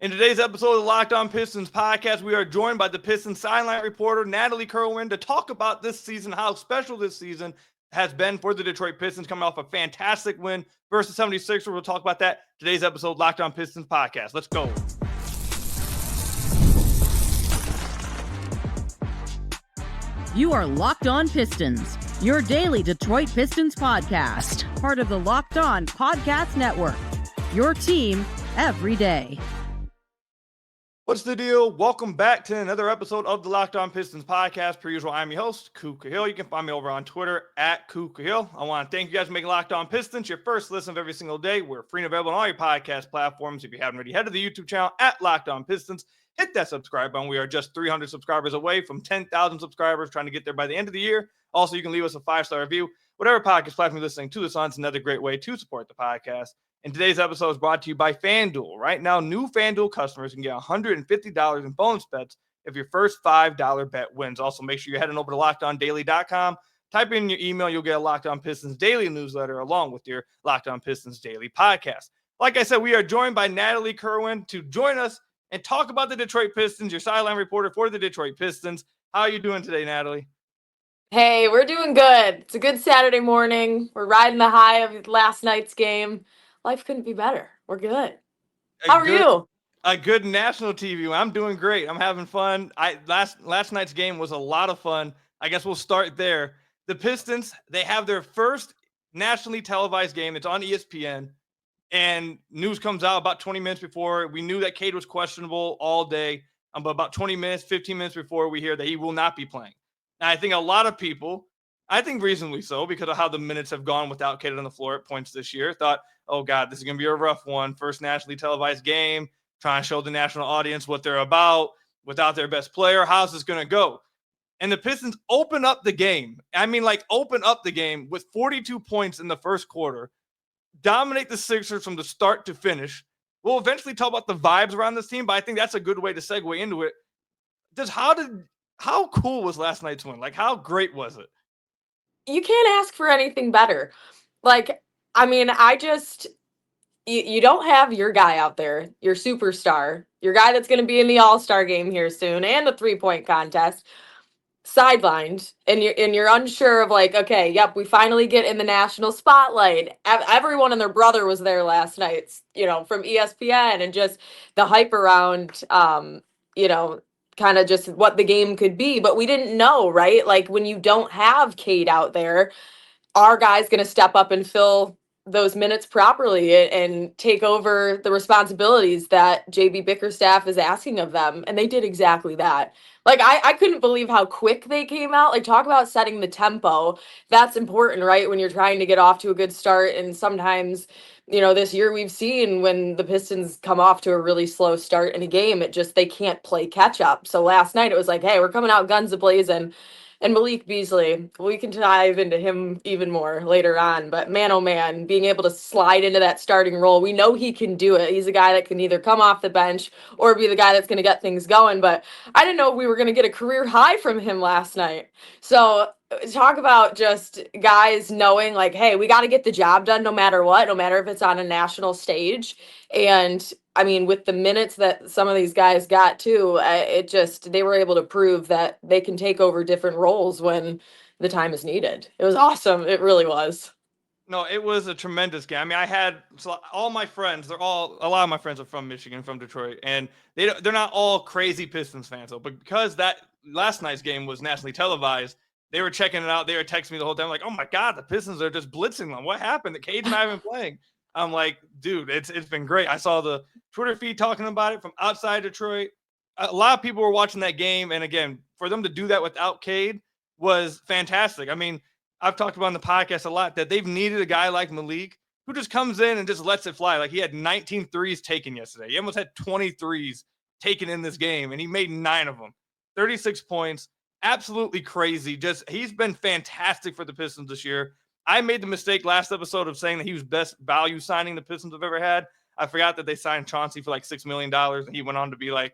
In today's episode of the Locked On Pistons podcast, we are joined by the Pistons Sideline reporter, Natalie Kerwin, to talk about this season, how special this season has been for the Detroit Pistons, coming off a fantastic win versus 76ers. We'll talk about that today's episode, Locked On Pistons podcast. Let's go. You are Locked On Pistons, your daily Detroit Pistons podcast, part of the Locked On Podcast Network, your team every day. What's the deal? Welcome back to another episode of the Locked On Pistons podcast. Per usual, I'm your host, Ku Cahill. You can find me over on Twitter at Ku Cahill. I want to thank you guys for making Locked On Pistons your first listen of every single day. We're free and available on all your podcast platforms. If you haven't already, head to the YouTube channel at Locked On Pistons. Hit that subscribe button. We are just 300 subscribers away from 10,000 subscribers, trying to get there by the end of the year. Also, you can leave us a 5-star review. Whatever podcast platform you're listening to this on, it's another great way to support the podcast. And today's episode is brought to you by FanDuel. Right now, new FanDuel customers can get $150 in bonus bets if your first $5 bet wins. Also, make sure you're heading over to LockedOnDaily.com. Type in your email, you'll get a Locked On Pistons daily newsletter along with your Locked On Pistons daily podcast. Like I said, we are joined by Natalie Kerwin to join us and talk about the Detroit Pistons, your sideline reporter for the Detroit Pistons. How are you doing today, Natalie? Hey, we're doing good. It's a good Saturday morning. We're riding the high of last night's game. Life couldn't be better. We're good. How are you? A good national TV. I'm doing great. I'm having fun. Last night's game was a lot of fun. I guess we'll start there. The Pistons, they have their first nationally televised game. It's on ESPN. And news comes out about 20 minutes before. We knew that Cade was questionable all day. But about 20 minutes, 15 minutes before, we hear that he will not be playing. Now, I think a lot of people, I think reasonably so, because of how the minutes have gone without Cade on the floor at points this year, thought, oh, God, this is going to be a rough one. First nationally televised game, trying to show the national audience what they're about without their best player. How's this going to go? And the Pistons open up the game. Open up the game with 42 points in the first quarter, dominate the Sixers from the start to finish. We'll eventually talk about the vibes around this team, but I think that's a good way to segue into it. How cool was last night's win? How great was it? You can't ask for anything better. You don't have your guy out there, your superstar, your guy that's going to be in the All-Star game here soon and the three-point contest, sidelined, and you're unsure of okay, yep, we finally get in the national spotlight. Everyone and their brother was there last night, from ESPN, and just the hype around, kind of just what the game could be. But we didn't know, right? When you don't have Cade out there, our guy's going to step up and fill those minutes properly and take over the responsibilities that JB Bickerstaff is asking of them. And they did exactly that. I couldn't believe how quick they came out. Talk about setting the tempo. That's important, right? When you're trying to get off to a good start. And sometimes, this year we've seen when the Pistons come off to a really slow start in a game, they can't play catch up. So last night it was hey, we're coming out guns a-blazing. And Malik Beasley, we can dive into him even more later on. But man, oh man, being able to slide into that starting role, we know he can do it. He's a guy that can either come off the bench or be the guy that's going to get things going. But I didn't know if we were going to get a career high from him last night. So talk about just guys knowing they we got to get the job done no matter what, no matter if it's on a national stage. And with the minutes that some of these guys got too, they were able to prove that they can take over different roles when the time is needed. It was awesome. It really was. No, it was a tremendous game. I had all my friends, a lot of my friends are from Michigan, from Detroit, and they're not all crazy Pistons fans though, but because that last night's game was nationally televised, they were checking it out. They were texting me the whole time oh my God, the Pistons are just blitzing them. What happened? The Cade's not even playing. I'm like, dude, it's been great. I saw the Twitter feed talking about it from outside Detroit. A lot of people were watching that game. And again, for them to do that without Cade was fantastic. I've talked about on the podcast a lot that they've needed a guy like Malik who just comes in and just lets it fly. He had 19 threes taken yesterday. He almost had 20 threes taken in this game, and he made 9 of them. 36 points. Absolutely crazy. He's been fantastic for the Pistons this year. I made the mistake last episode of saying that he was best value signing the Pistons have ever had. I forgot that they signed Chauncey for $6 million, and he went on to be the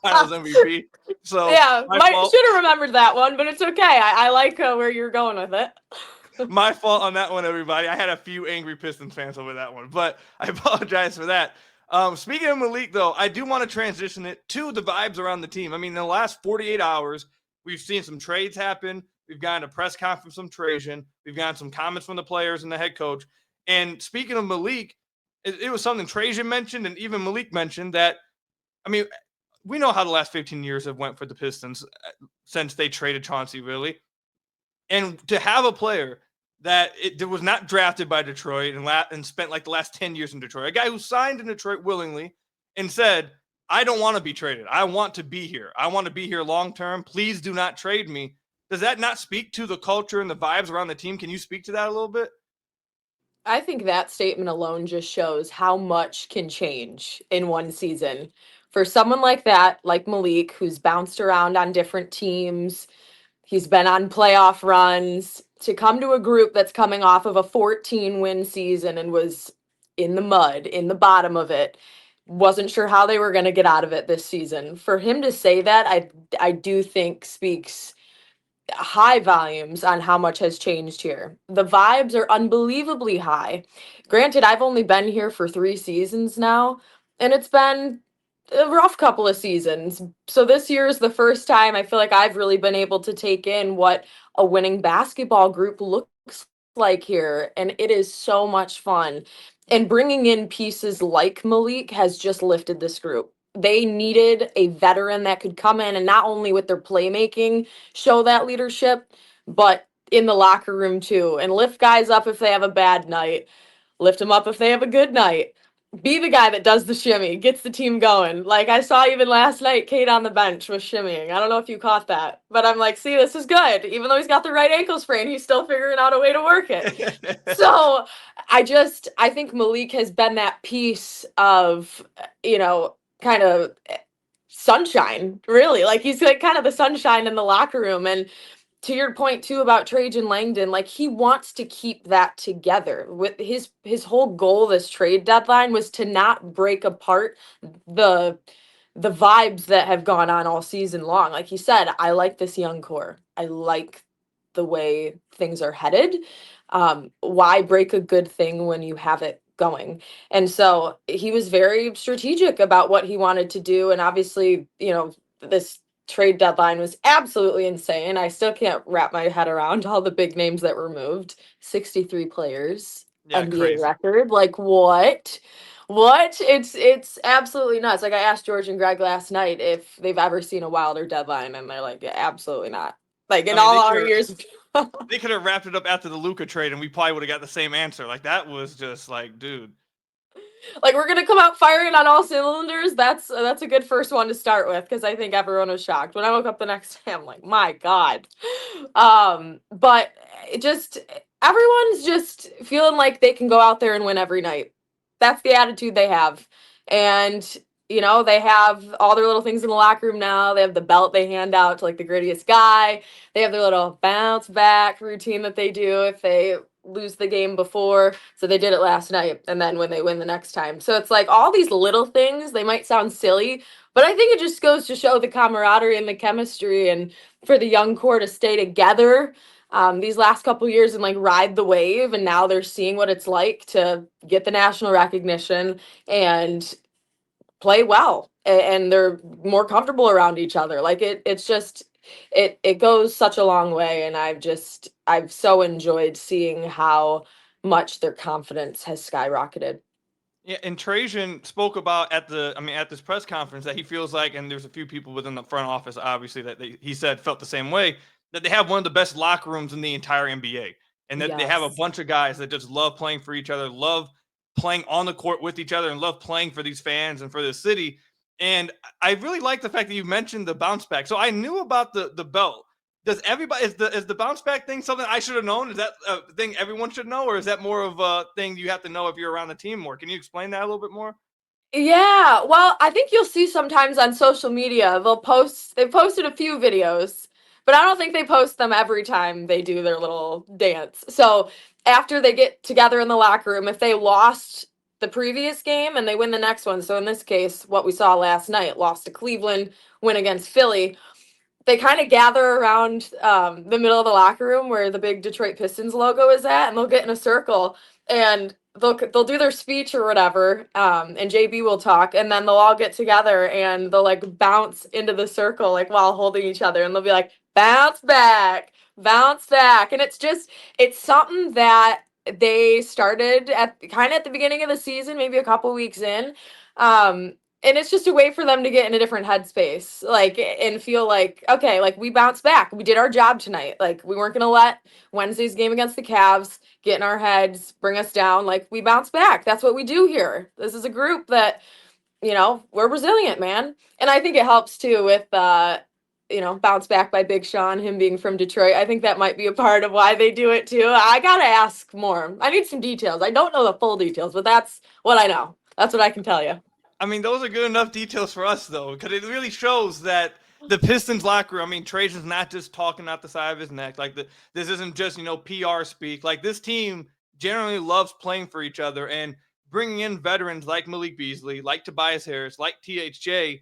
Finals MVP. So yeah, should have remembered that one, but it's okay. I like where you're going with it. My fault on that one, everybody. I had a few angry Pistons fans over that one, but I apologize for that. Speaking of Malik, though, I do want to transition it to the vibes around the team. I mean, in the last 48 hours, we've seen some trades happen. We've gotten a press conference from Trajan. We've gotten some comments from the players and the head coach. And speaking of Malik, it was something Trajan mentioned and even Malik mentioned that, I mean, we know how the last 15 years have went for the Pistons since they traded Chauncey, really. And to have a player that was not drafted by Detroit and spent like the last 10 years in Detroit, a guy who signed in Detroit willingly and said, I don't want to be traded. I want to be here. I want to be here long term. Please do not trade me. Does that not speak to the culture and the vibes around the team? Can you speak to that a little bit? I think that statement alone just shows how much can change in one season. For someone like that, like Malik, who's bounced around on different teams, he's been on playoff runs, to come to a group that's coming off of a 14-win season and was in the mud, in the bottom of it, wasn't sure how they were going to get out of it this season. For him to say that, I do think speaks high volumes on how much has changed here. The vibes are unbelievably high. Granted, I've only been here for 3 seasons now, and it's been a rough couple of seasons. So this year is the first time I feel like I've really been able to take in what a winning basketball group looks like here, and it is so much fun. And bringing in pieces like Malik has just lifted this group. They needed a veteran that could come in and not only with their playmaking show that leadership, but in the locker room too, and lift guys up if they have a bad night, lift them up if they have a good night. Be the guy that does the shimmy, gets the team going. Like I saw even last night, Cade on the bench was shimmying. I don't know if you caught that, but I'm like, see, this is good. Even though he's got the right ankle sprain, he's still figuring out a way to work it. So I think Malik has been that piece of, kind of sunshine, really. Like he's like kind of the sunshine in the locker room. And to your point too about Trajan Langdon, like he wants to keep that together. With his whole goal this trade deadline was to not break apart the vibes that have gone on all season long. Like he said, I like this young core. I like the way things are headed. Why break a good thing when you have it going? And so he was very strategic about what he wanted to do. And obviously, this trade deadline was absolutely insane. I still can't wrap my head around all the big names that were moved. 63 players, Yeah, NBA crazy. record. Like what? It's absolutely nuts. Like I asked George and Greg last night if they've ever seen a wilder deadline, and they're like, yeah, absolutely not. Like in all our years. They could have wrapped it up after the Luka trade, and we probably would have got the same answer. Like that was just like, dude. Like we're gonna come out firing on all cylinders. That's a good first one to start with, because I think everyone was shocked when I woke up the next day. I'm like, my God. But everyone's just feeling like they can go out there and win every night. That's the attitude they have. And they have all their little things in the locker room now. They have the belt they hand out to like the grittiest guy. They have their little bounce back routine that they do if they lose the game before. So they did it last night, and then when they win the next time. So it's like all these little things, they might sound silly, but I think it just goes to show the camaraderie and the chemistry, and for the young core to stay together these last couple years and like ride the wave. And now they're seeing what it's like to get the national recognition and play well, and they're more comfortable around each other. Like it's just it goes such a long way, and I've so enjoyed seeing how much their confidence has skyrocketed. Yeah, and Trajan spoke about at this press conference that he feels like, and there's a few people within the front office, obviously, that he said felt the same way, that they have one of the best locker rooms in the entire NBA, and that they have a bunch of guys that just love playing for each other, love playing on the court with each other, and love playing for these fans and for the city. And I really like the fact that you mentioned the bounce back. So I knew about the belt. Does everybody is the bounce back thing something I should have known? Is that a thing everyone should know, or is that more of a thing you have to know if you're around the team more? Can you explain that a little bit more? Yeah, well, I think you'll see sometimes on social media they've posted a few videos, but I don't think they post them every time they do their little dance. So after they get together in the locker room, if they lost the previous game and they win the next one, so in this case, what we saw last night, lost to Cleveland, win against Philly, they kind of gather around the middle of the locker room where the big Detroit Pistons logo is at, and they'll get in a circle, and they'll do their speech or whatever, and JB will talk, and then they'll all get together and they'll like bounce into the circle like while holding each other, and they'll be like, bounce back, and it's something that they started at kind of at the beginning of the season, maybe a couple weeks in. And it's just a way for them to get in a different headspace, like, and feel like, okay, like we bounced back. We did our job tonight. Like we weren't going to let Wednesday's game against the Cavs get in our heads, bring us down. Like we bounced back. That's what we do here. This is a group that, we're resilient, man. And I think it helps too with, bounce back by Big Sean, him being from Detroit. I think that might be a part of why they do it too. I got to ask more. I need some details. I don't know the full details, but that's what I know. That's what I can tell you. I mean, those are good enough details for us, though, because it really shows that the Pistons locker room, I mean, Trajan's not just talking out the side of his neck. Like, this isn't just, PR speak. Like, this team generally loves playing for each other, and bringing in veterans like Malik Beasley, like Tobias Harris, like THJ.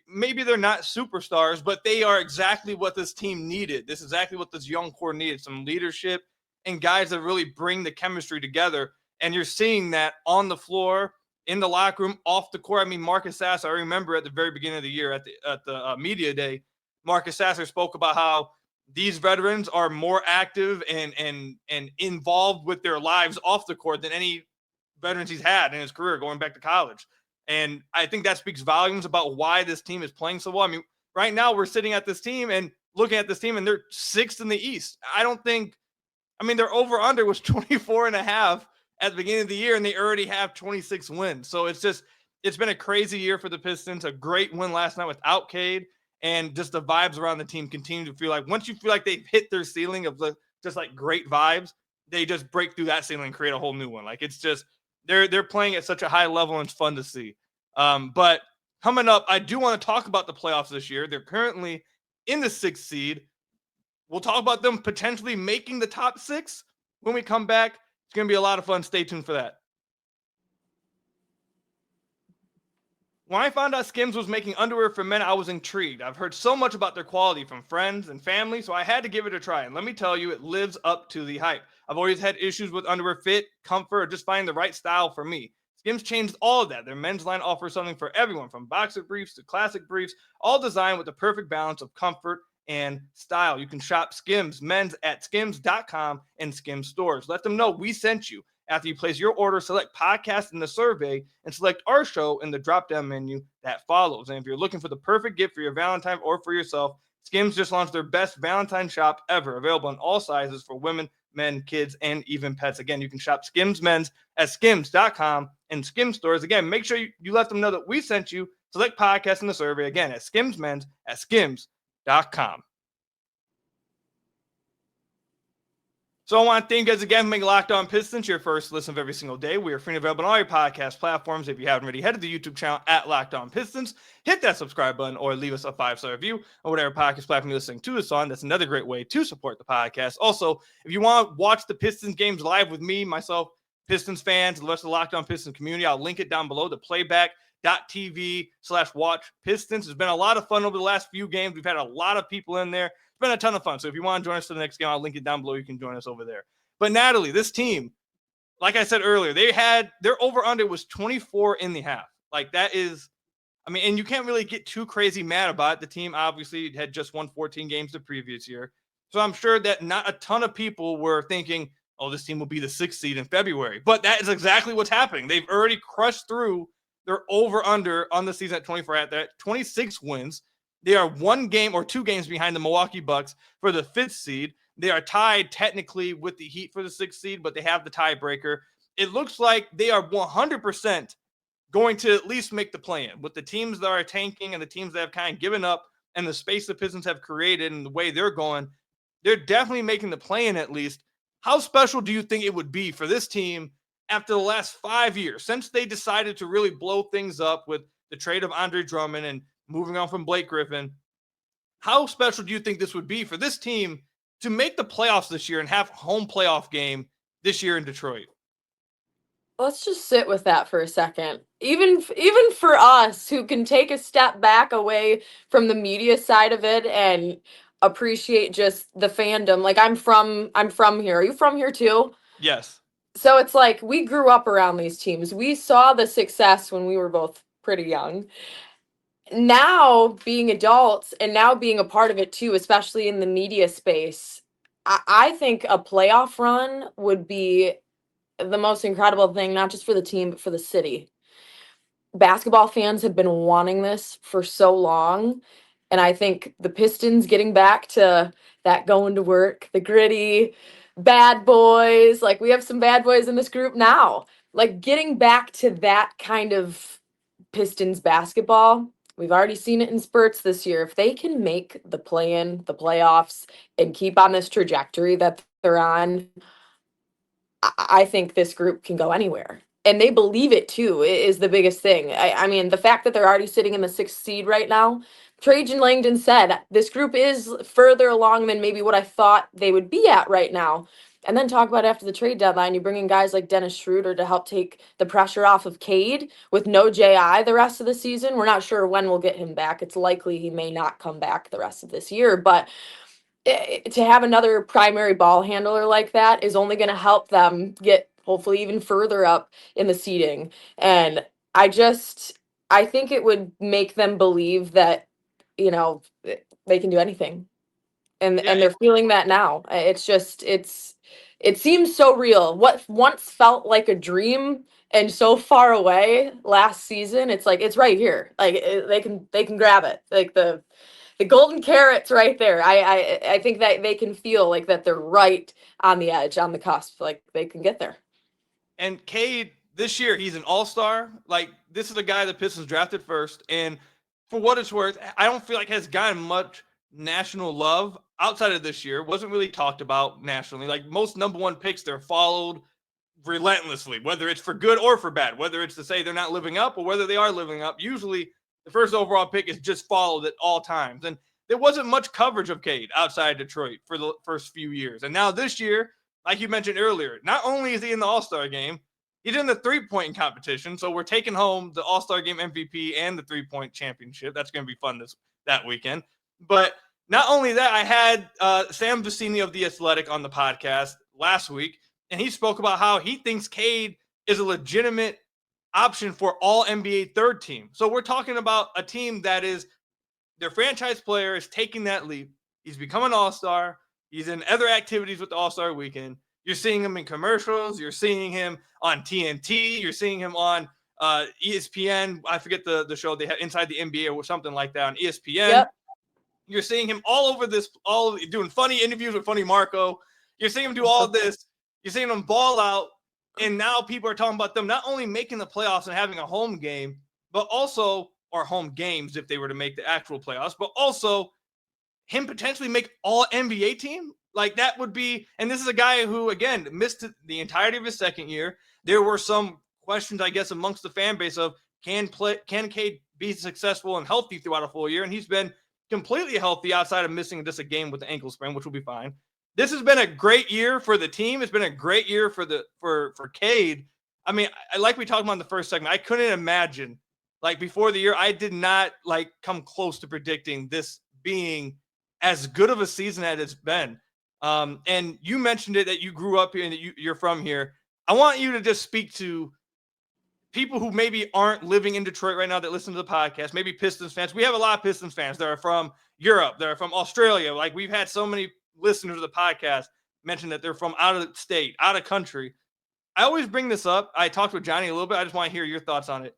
Maybe they're not superstars, but they are exactly what this team needed. This is exactly what this young core needed, some leadership and guys that really bring the chemistry together. And you're seeing that on the floor, in the locker room, off the court. I mean, Marcus Sasser, I remember at the very beginning of the year at the media day, Marcus Sasser spoke about how these veterans are more active and involved with their lives off the court than any veterans he's had in his career going back to college. And I think that speaks volumes about why this team is playing so well. I mean, right now we're sitting at this team and looking at this team, and they're 6th in the East. Their over-under was 24.5 at the beginning of the year, and they already have 26 wins. So it's been a crazy year for the Pistons. A great win last night without Cade, and just the vibes around the team continue to feel like, once you feel like they've hit their ceiling of just like great vibes, they just break through that ceiling and create a whole new one. Like, it's just, they're playing at such a high level, and it's fun to see. But coming up, I do want to talk about the playoffs this year. They're currently in the 6th seed. We'll talk about them potentially making the top 6 when we come back. It's going to be a lot of fun. Stay tuned for that. When I found out Skims was making underwear for men, I was intrigued. I've heard so much about their quality from friends and family, so I had to give it a try. And let me tell you, it lives up to the hype. I've always had issues with underwear fit, comfort, or just finding the right style for me. Skims changed all of that. Their men's line offers something for everyone, from boxer briefs to classic briefs, all designed with the perfect balance of comfort and style. You can shop Skims men's at skims.com and Skims stores. Let them know we sent you. After you place your order, select podcast in the survey and select our show in the drop-down menu that follows. And if you're looking for the perfect gift for your Valentine or for yourself, Skims just launched their best Valentine shop ever, available in all sizes for women, men, kids, and even pets. Again, you can shop Skims men's at skims.com and Skims stores. Again, make sure you let them know that we sent you. Select podcast in the survey. Again, at Skims men's at skims.com. So I want to thank you guys again for making Locked On Pistons your first listen of every single day. We are free and available on all your podcast platforms. If you haven't already, head to the YouTube channel at Locked On Pistons. Hit that subscribe button or leave us a 5-star review on whatever podcast platform you're listening to us on. That's another great way to support the podcast. Also, if you want to watch the Pistons games live with me, myself, Pistons fans, the rest of the Locked On Pistons community, I'll link it down below, the playback.tv/watch Pistons. It's been a lot of fun over the last few games. We've had a lot of people in there. It's been a ton of fun. So if you want to join us for the next game, I'll link it down below. You can join us over there. But Natalie, this team, like I said earlier, their over-under was 24.5. Like, that is, and you can't really get too crazy mad about it. The team obviously had just won 14 games the previous year. So I'm sure that not a ton of people were thinking, oh, this team will be the 6th seed in February. But that is exactly what's happening. They've already crushed through their over-under on the season at 24 at that 26 wins. They are 1 game or 2 games behind the Milwaukee Bucks for the 5th seed. They are tied technically with the Heat for the 6th seed, but they have the tiebreaker. It looks like they are 100% going to at least make the play-in. With the teams that are tanking and the teams that have kind of given up and the space the Pistons have created and the way they're going, they're definitely making the play-in at least. How special do you think it would be for this team after the last 5 years, since they decided to really blow things up with the trade of Andre Drummond and moving on from Blake Griffin? How special do you think this would be for this team to make the playoffs this year and have a home playoff game this year in Detroit? Let's just sit with that for a second. Even for us who can take a step back away from the media side of it and appreciate just the fandom. Like, I'm from here. Are you from here too? Yes. So it's like we grew up around these teams. We saw the success when we were both pretty young. Now being adults and now being a part of it too, especially in the media space, I think a playoff run would be the most incredible thing, not just for the team, but for the city. Basketball fans have been wanting this for so long. And I think the Pistons getting back to that going to work, the gritty, bad boys, like we have some bad boys in this group now. Like getting back to that kind of Pistons basketball. We've already seen it in spurts this year. If they can make the play-in, the playoffs, and keep on this trajectory that they're on, I think this group can go anywhere. And they believe it too, is the biggest thing. I mean, the fact that they're already sitting in the 6th seed right now, Trajan Langdon said, this group is further along than maybe what I thought they would be at right now. And then talk about after the trade deadline, you bring in guys like Dennis Schroeder to help take the pressure off of Cade with no JI the rest of the season. We're not sure when we'll get him back. It's likely he may not come back the rest of this year, but to have another primary ball handler like that is only going to help them get hopefully even further up in the seeding. And I think it would make them believe that, they can do anything. And Yeah, they're feeling that now. It seems so real. What once felt like a dream and so far away last season, it's like it's right here. Like they can grab it. Like the golden carrots right there. I think that they can feel like that they're right on the edge, on the cusp, like they can get there. And Cade, this year, he's an all-star. Like, this is a guy the Pistons drafted first. And for what it's worth, I don't feel like has gotten much national love outside of this year. Wasn't really talked about nationally. Like, most number one picks, they're followed relentlessly, whether it's for good or for bad, whether it's to say they're not living up or whether they are living up. Usually, the first overall pick is just followed at all times. And there wasn't much coverage of Cade outside Detroit for the first few years. And now this year, like you mentioned earlier, not only is he in the All-Star game, he's in the three-point competition. So we're taking home the All-Star game MVP and the three-point championship. That's going to be fun that weekend. But not only that, I had Sam Vecini of The Athletic on the podcast last week, and he spoke about how he thinks Cade is a legitimate option for all NBA third team. So we're talking about a team that is their franchise player is taking that leap. He's become an all-star. He's in other activities with the All-Star weekend. You're seeing him in commercials. You're seeing him on TNT. You're seeing him on ESPN. I forget the show they had, Inside the NBA or something like that on ESPN. Yep. You're seeing him all over this, all doing funny interviews with Funny Marco. You're seeing him do all this. You're seeing him ball out. And now people are talking about them not only making the playoffs and having a home game, but also, or home games if they were to make the actual playoffs, but also him potentially make all NBA team. Like that would be, and this is a guy who, again, missed the entirety of his second year. There were some questions, I guess, amongst the fan base of can Cade be successful and healthy throughout a full year? And he's been completely healthy outside of missing just a game with the ankle sprain, which will be fine. This has been a great year for the team. It's been a great year for Cade. I mean, like we talked about in the first segment, I couldn't imagine, like before the year, I did not like come close to predicting this being as good of a season as it's been. And you mentioned it that you grew up here and that you're from here. I want you to just speak to people who maybe aren't living in Detroit right now that listen to the podcast, maybe Pistons fans. We have a lot of Pistons fans that are from Europe, that are from Australia. Like we've had so many listeners of the podcast mention that they're from out of state, out of country. I always bring this up. I talked with Johnny a little bit. I just want to hear your thoughts on it.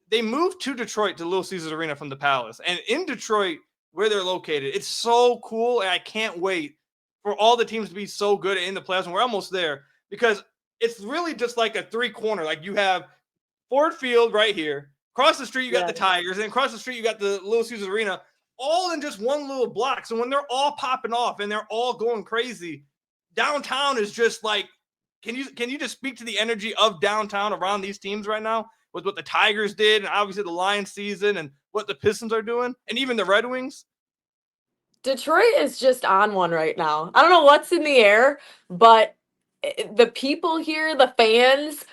They moved to Detroit to Little Caesars Arena from the Palace. And in Detroit, where they're located, it's so cool. And I can't wait for all the teams to be so good in the playoffs. And we're almost there because it's really just like a three-corner. Like you have Ford Field right here. Across the street, you got the Tigers. And across the street, you got the Little Caesars Arena, all in just one little block. So when they're all popping off and they're all going crazy, downtown is just like, can you just speak to the energy of downtown around these teams right now with what the Tigers did and obviously the Lions season and what the Pistons are doing and even the Red Wings? Detroit is just on one right now. I don't know what's in the air, but the people here, the fans,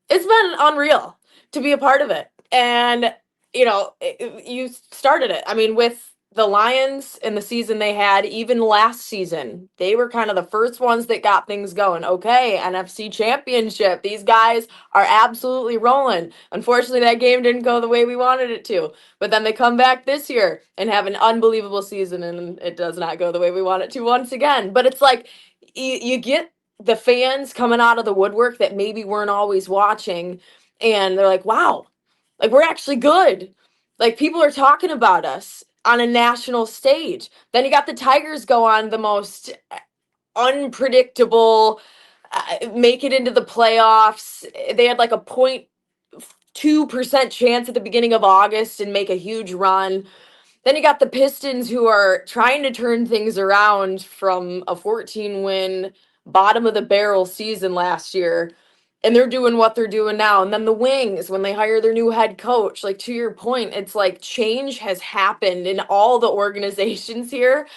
it's been unreal to be a part of it. And, you started it. I mean, with the Lions in the season they had, even last season, they were kind of the first ones that got things going. Okay, NFC Championship. These guys are absolutely rolling. Unfortunately, that game didn't go the way we wanted it to. But then they come back this year and have an unbelievable season, and it does not go the way we want it to once again. But it's like you get the fans coming out of the woodwork that maybe weren't always watching, and they're like, wow, like we're actually good. Like people are talking about us on a national stage. Then you got the Tigers go on the most unpredictable, make it into the playoffs. They had like a 0.2% chance at the beginning of August and make a huge run. Then you got the Pistons who are trying to turn things around from a 14-win, bottom of the barrel season last year. And they're doing what they're doing now. And then the Wings, when they hire their new head coach, like to your point, it's like change has happened in all the organizations here.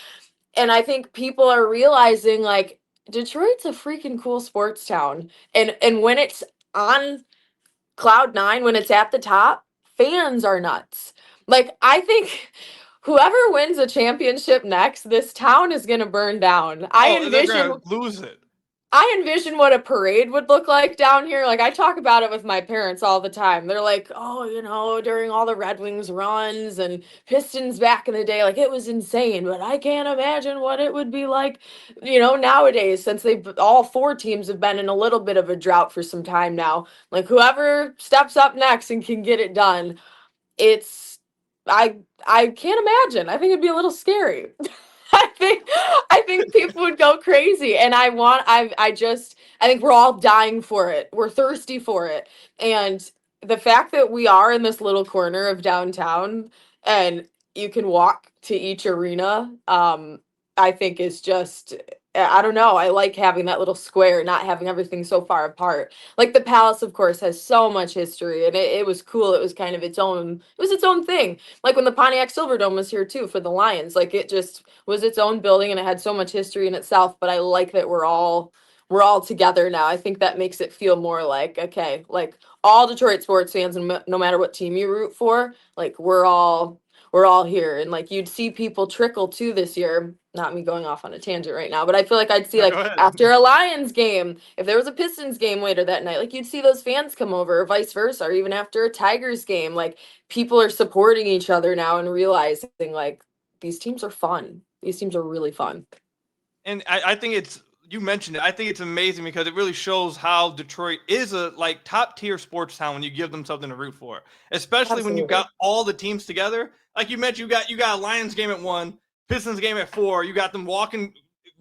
And I think people are realizing like Detroit's a freaking cool sports town. And when it's on cloud nine, when it's at the top, fans are nuts. Like I think whoever wins a championship next, this town is gonna burn down. They're gonna lose it. I envision what a parade would look like down here. Like I talk about it with my parents all the time. They're like, "Oh, during all the Red Wings runs and Pistons back in the day, like it was insane, but I can't imagine what it would be like, nowadays since all four teams have been in a little bit of a drought for some time now. Like whoever steps up next and can get it done, it's I can't imagine. I think it'd be a little scary." I think people would go crazy, and I think we're all dying for it. We're thirsty for it, and the fact that we are in this little corner of downtown and you can walk to each arena, I think is just, I don't know. I like having that little square, not having everything so far apart. Like the Palace, of course, has so much history, and it was cool. It was kind of its own thing. Like when the Pontiac Silverdome was here too for the Lions, like it just was its own building and it had so much history in itself. But I like that we're all together now. I think that makes it feel more like, okay, like all Detroit sports fans, and no matter what team you root for, like we're all here. And like you'd see people trickle too this year. Not me going off on a tangent right now, but I feel like I'd see No, like go ahead. after a Lions game, if there was a Pistons game later that night, like you'd see those fans come over, or vice versa, or even after a Tigers game, like people are supporting each other now and realizing like these teams are fun. These teams are really fun. And I think you mentioned it. I think it's amazing because it really shows how Detroit is a like top tier sports town when you give them something to root for, especially when you've got all the teams together. Like you mentioned, you got a Lions game at 1, Pistons game at 4. You got them walking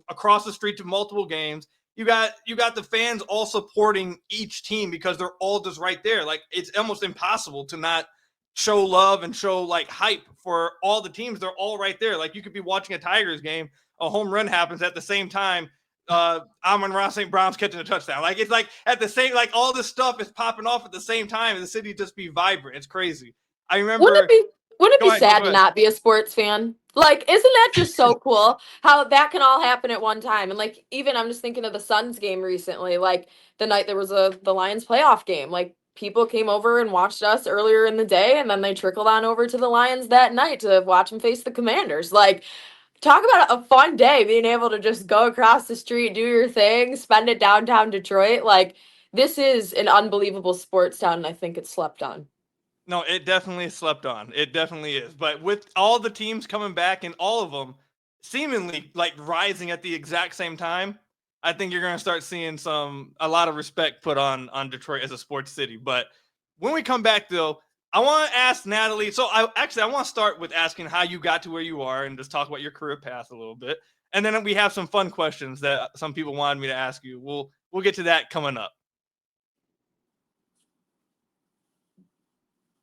across the street to multiple games. You got the fans all supporting each team because they're all just right there. Like it's almost impossible to not show love and show like hype for all the teams. They're all right there. Like you could be watching a Tigers game, a home run happens at the same time. Amon-Ra St. Brown's catching a touchdown. Like it's like at the same, like all this stuff is popping off at the same time, and the city just be vibrant. It's crazy. I remember. Wouldn't it be sad to not be a sports fan? Like, isn't that just so cool how that can all happen at one time? And like, even I'm just thinking of the Suns game recently, like the night there was the Lions playoff game. Like people came over and watched us earlier in the day, and then they trickled on over to the Lions that night to watch them face the Commanders. Like, talk about a fun day, being able to just go across the street, do your thing, spend it downtown Detroit. Like, this is an unbelievable sports town, and I think it's slept on. No, it definitely slept on. It definitely is. But with all the teams coming back and all of them seemingly like rising at the exact same time, I think you're going to start seeing a lot of respect put on Detroit as a sports city. But when we come back, though, I want to ask Natalie. So I want to start with asking how you got to where you are and just talk about your career path a little bit. And then we have some fun questions that some people wanted me to ask you. We'll get to that coming up.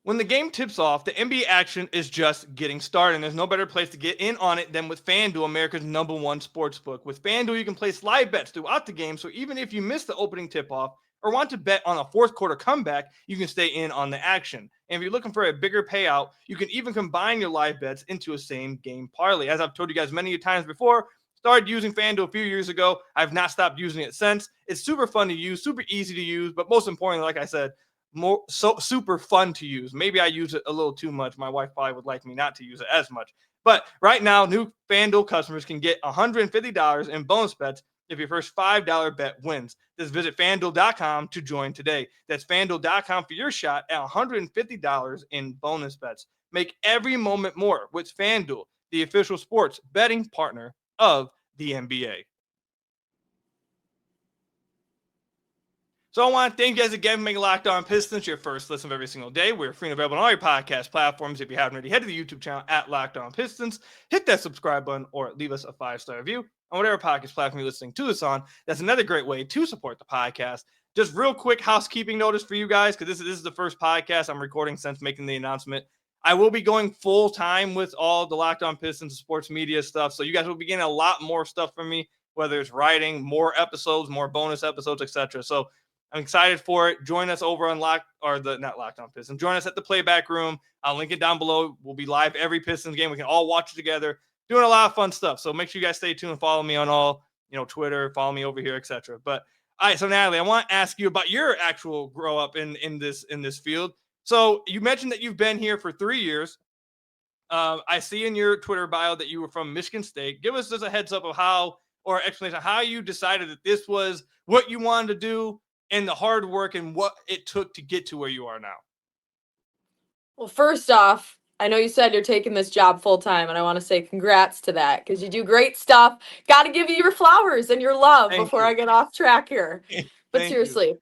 When the game tips off, the NBA action is just getting started, and there's no better place to get in on it than with FanDuel, America's #1 sportsbook. With FanDuel, you can place live bets throughout the game, so even if you miss the opening tip-off or want to bet on a fourth quarter comeback, you can stay in on the action. And if you're looking for a bigger payout, you can even combine your live bets into a same-game parlay. As I've told you guys many times before, started using FanDuel a few years ago. I've not stopped using it since. It's super fun to use, super easy to use, but most importantly, like I said, super fun to use. Maybe I use it a little too much. My wife probably would like me not to use it as much. But right now, new FanDuel customers can get $150 in bonus bets if your first $5 bet wins. Just visit FanDuel.com to join today. That's FanDuel.com for your shot at $150 in bonus bets. Make every moment more with FanDuel, the official sports betting partner of the NBA. So I want to thank you guys again for making Locked On Pistons your first listen of every single day. We're free and available on all your podcast platforms. If you haven't already, head to the YouTube channel at Locked On Pistons. Hit that subscribe button or leave us a 5-star review on whatever podcast platform you're listening to this on. That's another great way to support the podcast. Just real quick housekeeping notice for you guys, because this is the first podcast I'm recording since making the announcement. I will be going full time with all the Locked On Pistons sports media stuff. So you guys will be getting a lot more stuff from me, whether it's writing, more episodes, more bonus episodes, etc. So I'm excited for it. Join us over on not Locked On Pistons. Join us at the Playback Room. I'll link it down below. We'll be live every Pistons game. We can all watch it together. Doing a lot of fun stuff. So make sure you guys stay tuned and follow me on all, Twitter, follow me over here, etc. But all right, so Natalie, I want to ask you about your actual grow up in this field. So you mentioned that you've been here for 3 years. I see in your Twitter bio that you were from Michigan State. Give us just a heads up of explanation how you decided that this was what you wanted to do, and the hard work and what it took to get to where you are now. Well, first off, I know you said you're taking this job full time, and I want to say congrats to that, because you do great stuff. Got to give you your flowers and your love before I get off track here. But seriously,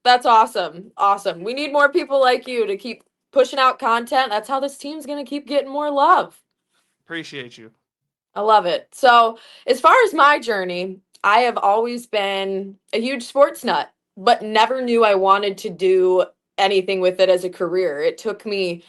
that's awesome. Awesome. We need more people like you to keep pushing out content. That's how this team's going to keep getting more love. Appreciate you. I love it. So as far as my journey, I have always been a huge sports nut, but never knew I wanted to do anything with it as a career. It took me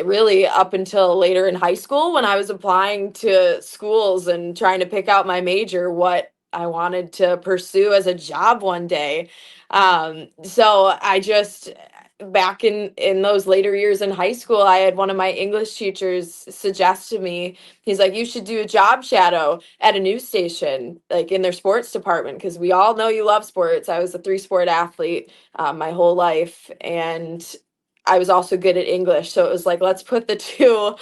really up until later in high school, when I was applying to schools and trying to pick out my major, what I wanted to pursue as a job one day. So I just, back in those later years in high school, I had one of my English teachers suggest to me, he's like, you should do a job shadow at a news station, like in their sports department, because we all know you love sports. I was a 3-sport athlete my whole life, and I was also good at English. So it was like, let's put the two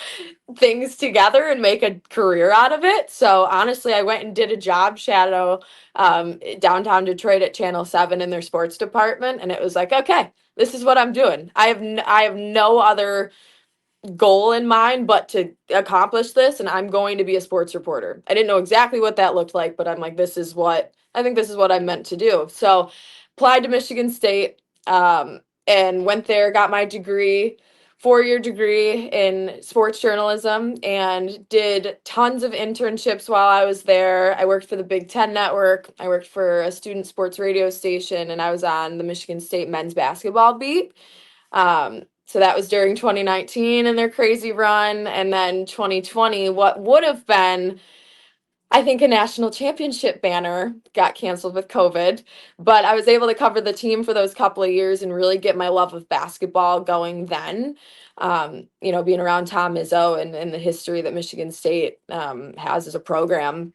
things together and make a career out of it. So honestly, I went and did a job shadow downtown Detroit at Channel 7 in their sports department. And it was like, okay, this is what I'm doing. I have no other goal in mind but to accomplish this, and I'm going to be a sports reporter. I didn't know exactly what that looked like, but I'm like, this is what I'm meant to do. So applied to Michigan State, and went there, got my degree, 4-year degree in sports journalism, and did tons of internships while I was there. I worked for the Big Ten Network. I worked for a student sports radio station, and I was on the Michigan State men's basketball beat. So that was during 2019 and their crazy run. And then 2020, what would have been, I think, a national championship banner got canceled with COVID, but I was able to cover the team for those couple of years and really get my love of basketball going then. Being around Tom Izzo and the history that Michigan State has as a program.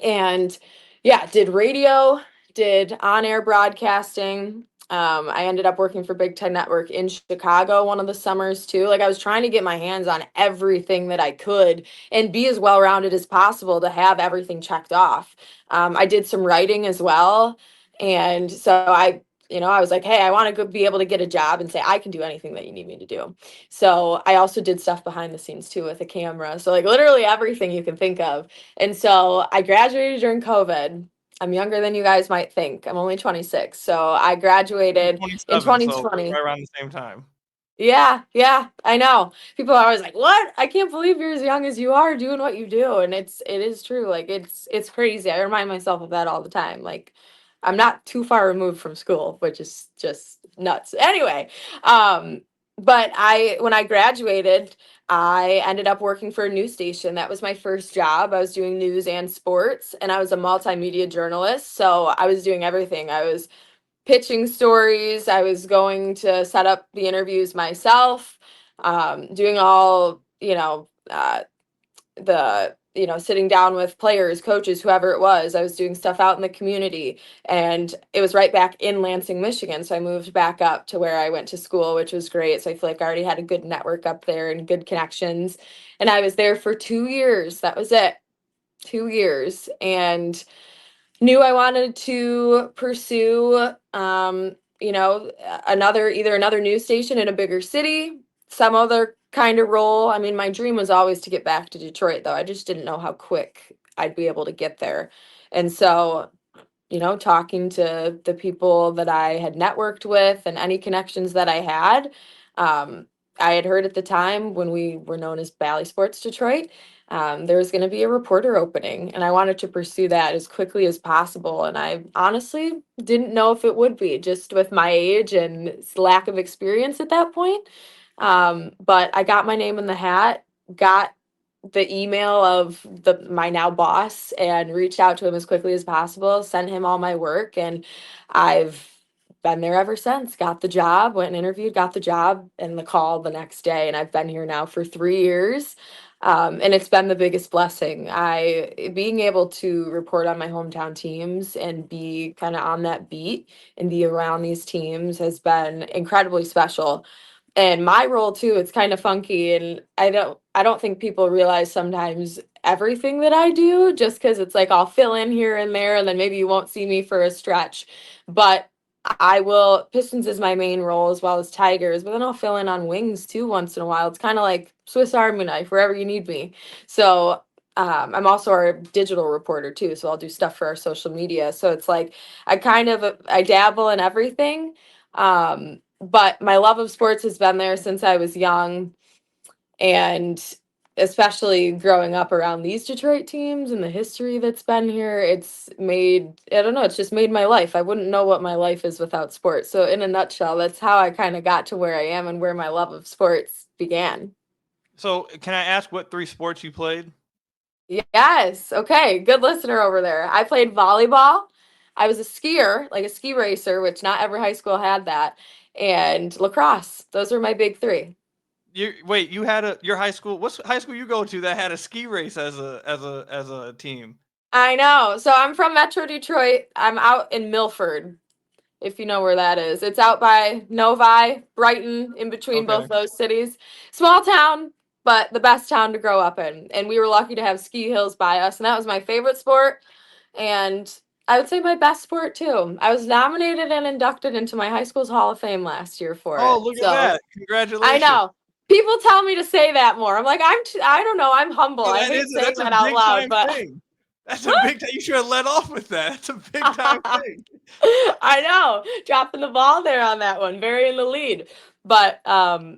And yeah, did radio, did on-air broadcasting. I ended up working for Big Ten Network in Chicago one of the summers too. Like, I was trying to get my hands on everything that I could and be as well-rounded as possible to have everything checked off. I did some writing as well. And so I was like, hey, I want to be able to get a job and say, I can do anything that you need me to do. So I also did stuff behind the scenes too with a camera. So like literally everything you can think of. And so I graduated during COVID. I'm younger than you guys might think. I'm only 26. So I graduated in 2020. So right around the same time. Yeah, I know. People are always like, what? I can't believe you're as young as you are doing what you do. And it is true. Like, it's crazy. I remind myself of that all the time. Like, I'm not too far removed from school, which is just nuts. Anyway, but when I graduated, I ended up working for a news station. That was my first job. I was doing news and sports, and I was a multimedia journalist. So I was doing everything. I was pitching stories. I was going to set up the interviews myself, doing all, the sitting down with players, coaches, whoever it was. I was doing stuff out in the community, and it was right back in Lansing, Michigan. So I moved back up to where I went to school, which was great. So I feel like I already had a good network up there and good connections. And I was there for 2 years. That was it. 2 years. And knew I wanted to pursue, either another news station in a bigger city, some other kind of role. I mean, my dream was always to get back to Detroit, though. I just didn't know how quick I'd be able to get there. And so, talking to the people that I had networked with and any connections that I had, I had heard at the time when we were known as Bally Sports Detroit, there was going to be a reporter opening, and I wanted to pursue that as quickly as possible. And I honestly didn't know if it would be, just with my age and lack of experience at that point. But I got my name in the hat, got the email of my now boss, and reached out to him as quickly as possible, sent him all my work, and I've been there ever since. Got the job, went and interviewed, got the job, and the call the next day, and I've been here now for 3 years. And it's been the biggest blessing. Being able to report on my hometown teams and be kind of on that beat and be around these teams has been incredibly special. And my role too, it's kind of funky, and I don't think people realize sometimes everything that I do, just because it's like I'll fill in here and there, and then maybe you won't see me for a stretch. But Pistons is my main role, as well as Tigers, but then I'll fill in on wings too once in a while. It's kind of like Swiss Army knife, wherever you need me. So I'm also our digital reporter too, so I'll do stuff for our social media. So it's like I dabble in everything. But my love of sports has been there since I was young, and especially growing up around these Detroit teams and the history that's been here, it's just made my life. I wouldn't know what my life is without sports. So in a nutshell, that's how I kind of got to where I am and where my love of sports began. So can I ask what 3 sports you played? Yes. Okay. Good listener over there. I played volleyball. I was a skier, like a ski racer, which not every high school had that, and lacrosse. Those are my big 3. You had your high school. What's high school you go to that had a ski race as a team? I know. So I'm from Metro Detroit. I'm out in Milford, if you know where that is. It's out by Novi, Brighton, in between both those cities. Small town, but the best town to grow up in. And we were lucky to have ski hills by us, and that was my favorite sport. And I would say my best sport too. I was nominated and inducted into my high school's Hall of Fame last year for it. Oh, look at that. Congratulations. I know. People tell me to say that more. I'm like, I don't know. I'm humble. I hate saying that out loud, but that's a big time. You should have let off with that. That's a big time thing. I know. Dropping the ball there on that one. Very in the lead. But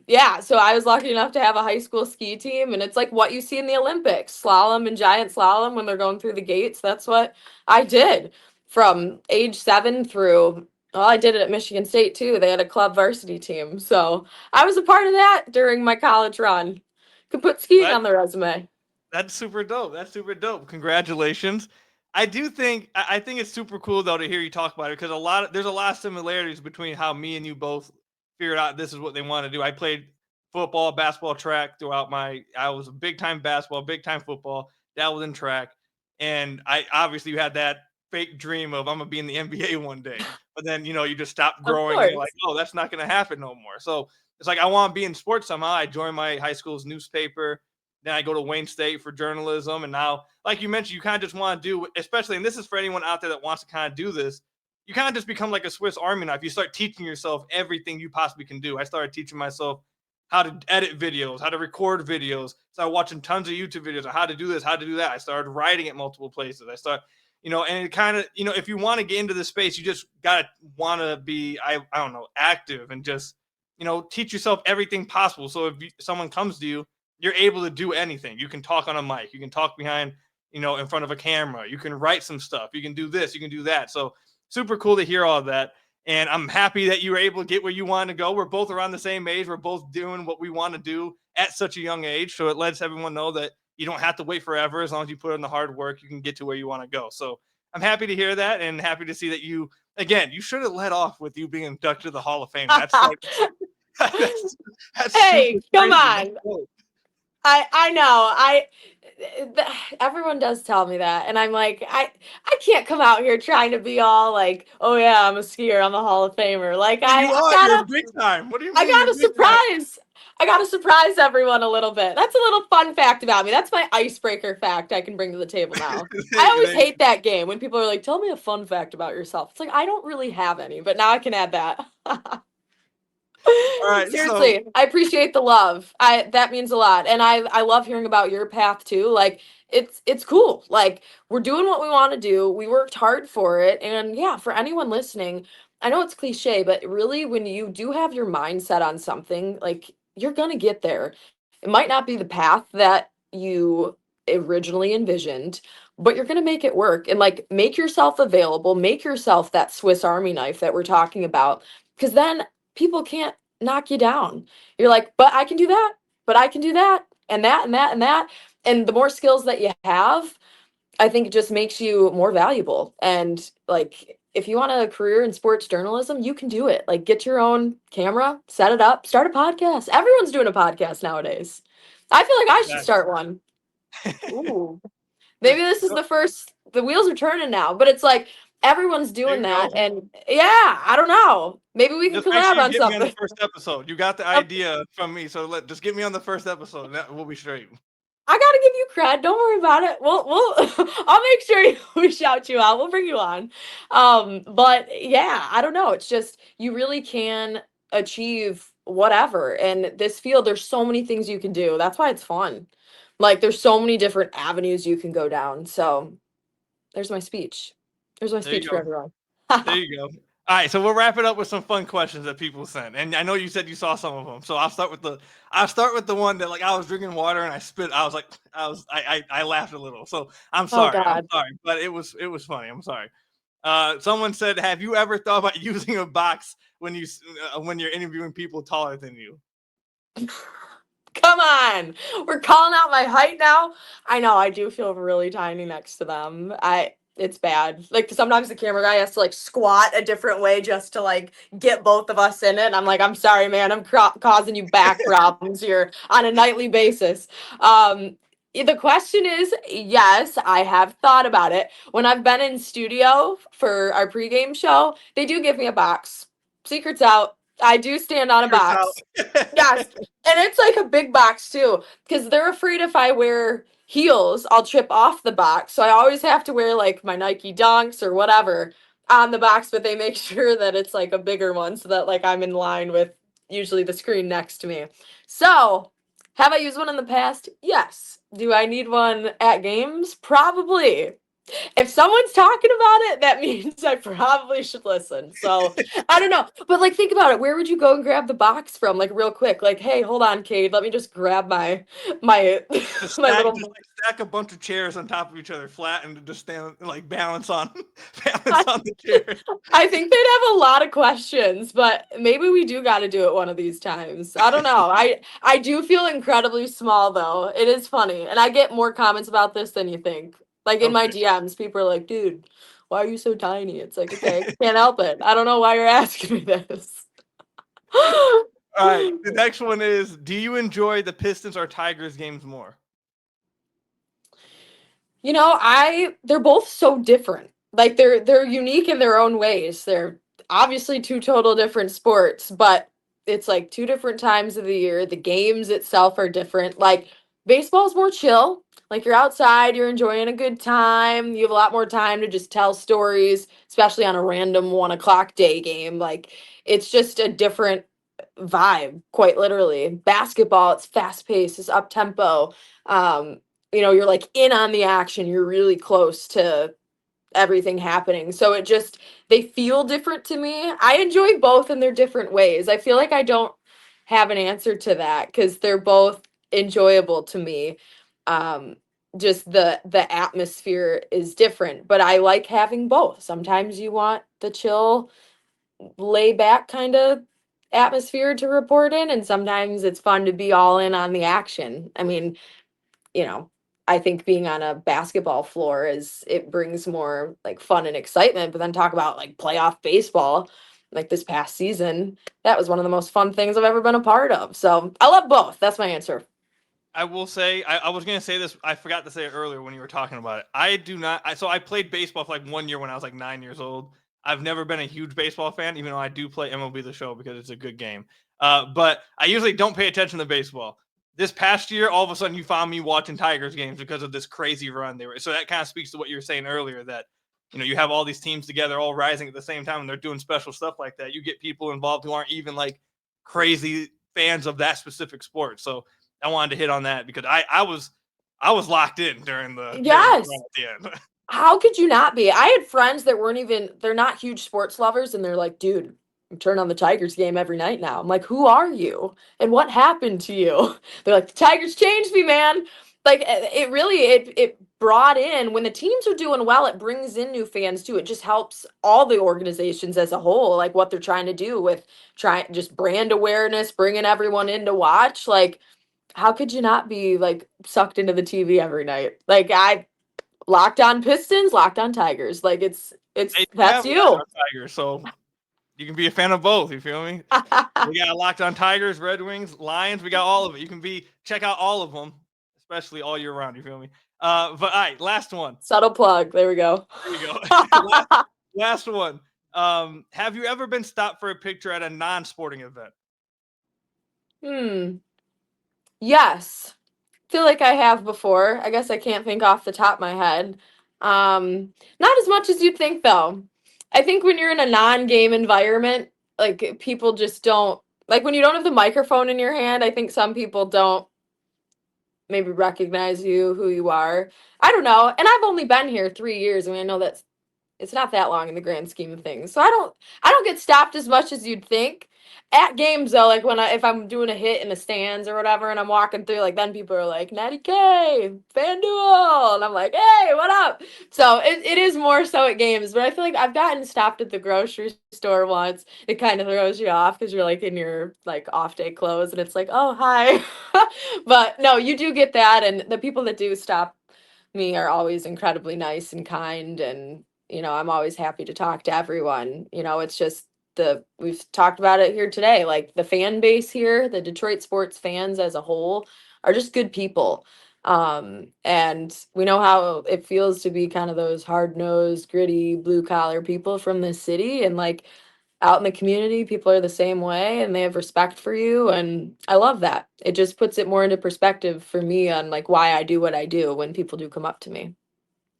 yeah, so I was lucky enough to have a high school ski team, and it's like what you see in the Olympics, slalom and giant slalom when they're going through the gates. That's what I did from age 7 through, well, I did it at Michigan State too. They had a club varsity team. So I was a part of that during my college run. Could put skiing on the resume. That's super dope. That's super dope. Congratulations. I think it's super cool though to hear you talk about it, because there's a lot of similarities between how me and you both figured out this is what they want to do. I played football, basketball, track throughout I was a big time basketball, big time football, dabbled in track. And you had that fake dream of I'm gonna be in the NBA one day, but then you just stop growing and you're like, oh, that's not gonna happen no more. So it's like I want to be in sports somehow. I joined my high school's newspaper, then I go to Wayne State for journalism, and now, like you mentioned, you kind of just want to do, especially, and this is for anyone out there that wants to kind of do this, you kind of just become like a Swiss Army knife. You start teaching yourself everything you possibly can do. I started teaching myself how to edit videos, how to record videos. Started watching tons of YouTube videos on how to do this, how to do that. I started writing at multiple places. And it kind of, if you want to get into this space, you just gotta want to be, I don't know, active, and just, teach yourself everything possible. So if someone comes to you, you're able to do anything. You can talk on a mic. You can talk behind, in front of a camera. You can write some stuff. You can do this. You can do that. So super cool to hear all of that. And I'm happy that you were able to get where you wanted to go. We're both around the same age. We're both doing what we want to do at such a young age. So it lets everyone know that you don't have to wait forever. As long as you put in the hard work, you can get to where you want to go. So I'm happy to hear that, and happy to see that you should have let off with you being inducted to the Hall of Fame. That's like, that's hey, come on. I know. everyone does tell me that, and I'm like, I can't come out here trying to be all like, oh yeah, I'm a skier, I'm a Hall of Famer. Like Yeah, you I are. You're gotta big time. What do you I mean? You're gotta big time. surprise. I gotta surprise everyone a little bit. That's a little fun fact about me. That's my icebreaker fact I can bring to the table now. I always hate that game when people are like, "Tell me a fun fact about yourself." It's like I don't really have any, but now I can add that. All right. So Seriously, I appreciate the love. That means a lot, and I love hearing about your path too. Like it's cool. Like we're doing what we want to do. We worked hard for it, and yeah, for anyone listening, I know it's cliche, but really, when you do have your mindset on something, like you're gonna get there. It might not be the path that you originally envisioned, but you're gonna make it work. And like, make yourself available. Make yourself that Swiss Army knife that we're talking about, because then people can't knock you down. You're like, but I can do that, but I can do that, and that, and that, and that. And the more skills that you have, I think it just makes you more valuable. And like, if you want a career in sports journalism, you can do it. Like, get your own camera, set it up, start a podcast. Everyone's doing a podcast nowadays. I feel like I should start one. Ooh. Maybe this is the first, the wheels are turning now, but it's like everyone's there doing you that. go. And yeah, I don't know. Maybe we can Just make collab sure you on get me on the something. first episode. You got the idea from me, so just get me on the first episode. And we'll be straight. I gotta give you cred. Don't worry about it. We'll I'll make sure we shout you out. We'll bring you on. But yeah, I don't know. It's just you really can achieve whatever. And this field, there's so many things you can do. That's why it's fun. Like there's so many different avenues you can go down. So there's my speech. There's my There you speech go. for everyone. There you go. All right, so we'll wrap it up with some fun questions that people sent, and I know you said you saw some of them. So I'll start with the one that like I was drinking water and I spit. I was like I laughed a little. So I'm Oh sorry, God. but it was funny. I'm sorry. Someone said, have you ever thought about using a box when you're interviewing people taller than you? Come on. We're calling out my height now. I know I do feel really tiny next to them. It's bad. Like sometimes the camera guy has to like squat a different way just to like get both of us in it. And I'm like, I'm sorry, man. I'm causing you back problems here on a nightly basis. The question is, yes, I have thought about it. When I've been in studio for our pregame show, they do give me a box. Secret's out. I do stand on a Secret's out. box. Yes. And it's like a big box too, because they're afraid if I wear heels, I'll trip off the box. So I always have to wear like my Nike Dunks or whatever on the box, but they make sure that it's like a bigger one so that like I'm in line with usually the screen next to me. So, have I used one in the past? Yes. Do I need one at games? Probably. If someone's talking about it, that means I probably should listen. So I don't know. But like think about it. Where would you go and grab the box from? Like real quick. Like, hey, hold on, Cade. Let me just grab my my little stack a bunch of chairs on top of each other flat and just stand like balance on the chair. I think they'd have a lot of questions, but maybe we do got to do it one of these times. I don't know. I do feel incredibly small though. It is funny. And I get more comments about this than you think. Like in my DMs, people are like, dude, why are you so tiny? It's like, okay, can't help it. I don't know why you're asking me this. All right. The next one is, do you enjoy the Pistons or Tigers games more? You know, they're both so different. Like they're unique in their own ways. They're obviously two total different sports, but it's like two different times of the year. The games itself are different. Like baseball's more chill. Like you're outside, you're enjoying a good time. You have a lot more time to just tell stories, especially on a random 1 o'clock day game. Like it's just a different vibe, quite literally. Basketball, it's fast paced, it's up tempo. You're like in on the action, you're really close to everything happening. So they feel different to me. I enjoy both in their different ways. I feel like I don't have an answer to that because they're both enjoyable to me. Just the atmosphere is different, but I like having both. Sometimes you want the chill, lay back kind of atmosphere to report in, and sometimes it's fun to be all in on the action. I mean, you know, I think being on a basketball floor it brings more like fun and excitement, but then talk about like playoff baseball, like this past season, that was one of the most fun things I've ever been a part of. So I love both. That's my answer. I will say, I was going to say this. I forgot to say it earlier when you were talking about it. I do not. So I played baseball for like 1 year when I was like 9 years old. I've never been a huge baseball fan, even though I do play MLB The Show because it's a good game. But I usually don't pay attention to baseball. This past year, all of a sudden, you found me watching Tigers games because of this crazy run they were. So that kind of speaks to what you were saying earlier, that you have all these teams together, all rising at the same time, and they're doing special stuff like that. You get people involved who aren't even like crazy fans of that specific sport. So I wanted to hit on that because I was locked in during the Yes. run at the end. How could you not be? I had friends that they're not huge sports lovers, and they're like, dude, I'm turning on the Tigers game every night now. I'm like, who are you? And what happened to you? They're like, the Tigers changed me, man. Like it really, it brought in, when the teams are doing well, it brings in new fans too. It just helps all the organizations as a whole, like what they're trying to do with just brand awareness, bringing everyone in to watch. Like, how could you not be like sucked into the TV every night? Like Locked On Pistons, Locked On Tigers. Like it's that's you. Tigers, so you can be a fan of both. You feel me? We got Locked On Tigers, Red Wings, Lions. We got all of it. You can check out all of them, especially all year round. You feel me? But all right, last one. Subtle plug. There we go. There you go. last one. Have you ever been stopped for a picture at a non-sporting event? Yes. Feel like I have before. I guess I can't think off the top of my head. Not as much as you'd think though. I think when you're in a non-game environment, like people just don't, like when you don't have the microphone in your hand, I think some people don't maybe recognize you, who you are. I don't know. And I've only been here 3 years. I mean, I know that's it's not that long in the grand scheme of things. So I don't get stopped as much as you'd think. At games though, like if I'm doing a hit in the stands or whatever and I'm walking through, like then people are like, Natty K, FanDuel. And I'm like, hey, what up? So it is more so at games, but I feel like I've gotten stopped at the grocery store once. It kind of throws you off because you're like in your like off day clothes and it's like, oh, hi. But no, you do get that. And the people that do stop me are always incredibly nice and kind, and I'm always happy to talk to everyone. It's just we've talked about it here today, like the fan base here, the Detroit sports fans as a whole are just good people. And we know how it feels to be kind of those hard-nosed, gritty, blue-collar people from this city, and like out in the community, people are the same way and they have respect for you, and I love that. It just puts it more into perspective for me on like why I do what I do when people do come up to me.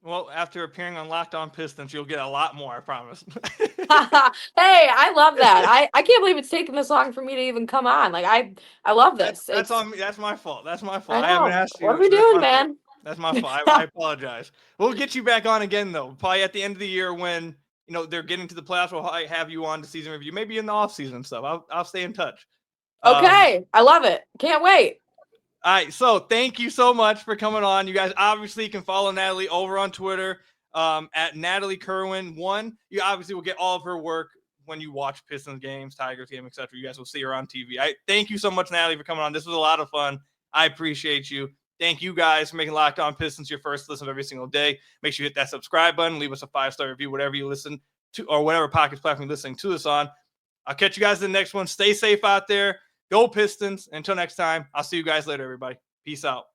Well, after appearing on Locked On Pistons, you'll get a lot more, I promise. Hey, I love that. I can't believe it's taken this long for me to even come on. Like I love this. That's on me. That's my fault. That's my I fault. know. I haven't asked you. What are we doing, man? Fault. That's my fault. I apologize. We'll get you back on again though. Probably at the end of the year when they're getting to the playoffs. We'll have you on to season review. Maybe in the off season stuff. I'll stay in touch. Okay, I love it. Can't wait. All right, so thank you so much for coming on. You guys obviously can follow Natalie over on Twitter at Natalie Kerwin 1. You obviously will get all of her work when you watch Pistons games, Tigers game, etc. You guys will see her on TV. Thank you so much, Natalie, for coming on. This was a lot of fun. I appreciate you. Thank you guys for making Locked On Pistons your first listen every single day. Make sure you hit that subscribe button. Leave us a 5-star review, whatever you listen to, or whatever podcast platform you're listening to us on. I'll catch you guys in the next one. Stay safe out there. Go Pistons. Until next time, I'll see you guys later, everybody. Peace out.